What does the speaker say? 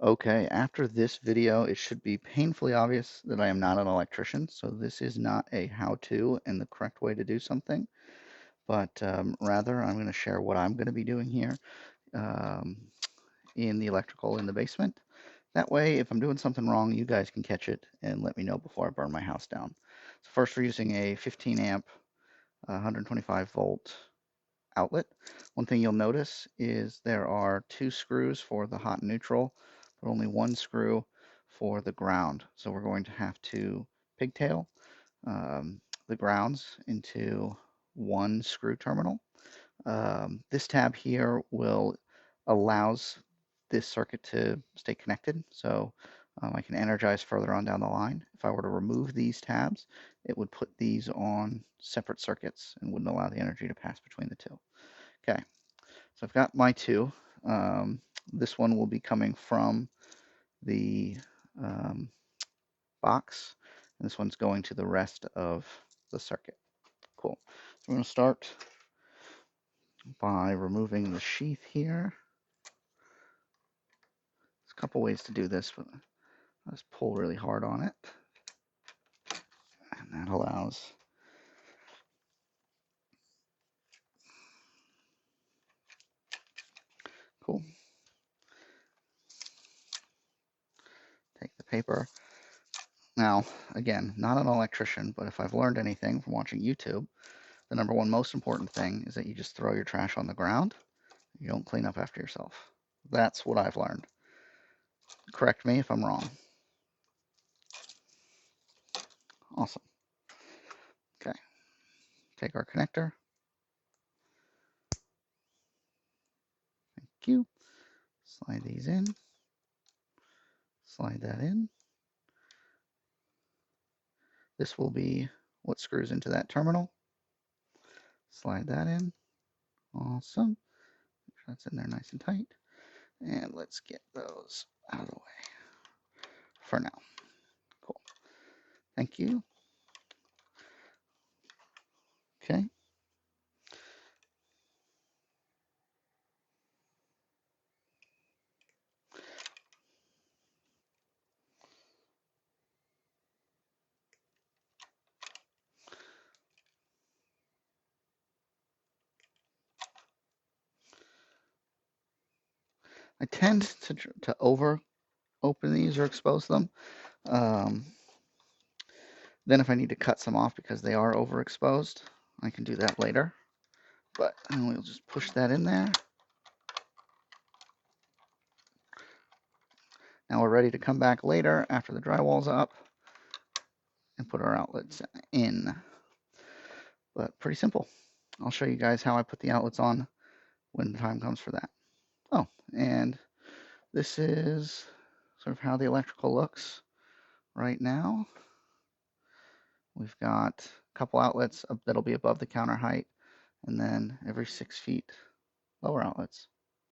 Okay, after this video, it should be painfully obvious that I am not an electrician, so this is not a how-to and the correct way to do something, but rather I'm going to share what I'm going to be doing here um, in the electrical in the basement. That way, if I'm doing something wrong, you guys can catch it and let me know before I burn my house down. So first, we're using a 15 amp, 125 volt outlet. One thing you'll notice is there are two screws for the hot and neutral, but only one screw for the ground. So we're going to have to pigtail the grounds into one screw terminal. This tab here will allows this circuit to stay connected. So I can energize further on down the line. If I were to remove these tabs, it would put these on separate circuits and wouldn't allow the energy to pass between the two. Okay, so I've got my two. Um, this one will be coming from the um, box, and this one's going to the rest of the circuit. Cool. So I'm going to start by removing the sheath here. There's a couple ways to do this, but I just pull really hard on it, and that allows cool. Take the paper. Now, again, not an electrician, but if I've learned anything from watching YouTube, the number one most important thing is that you just throw your trash on the ground. You don't clean up after yourself. That's what I've learned. Correct me if I'm wrong. Awesome. Okay. Take our connector. Thank you. Slide these in. Slide that in. This will be what screws into that terminal. Slide that in. Awesome. Make sure that's in there nice and tight. And let's get those out of the way for now. Cool. Thank you. Okay. I tend to over open these or expose them. Then if I need to cut some off because they are overexposed, I can do that later. But we'll just push that in there. Now we're ready to come back later after the drywall's up and put our outlets in. But pretty simple. I'll show you guys how I put the outlets on when the time comes for that. Oh, and this is sort of how the electrical looks right now. We've got a couple outlets that'll be above the counter height, and then every 6 feet lower outlets.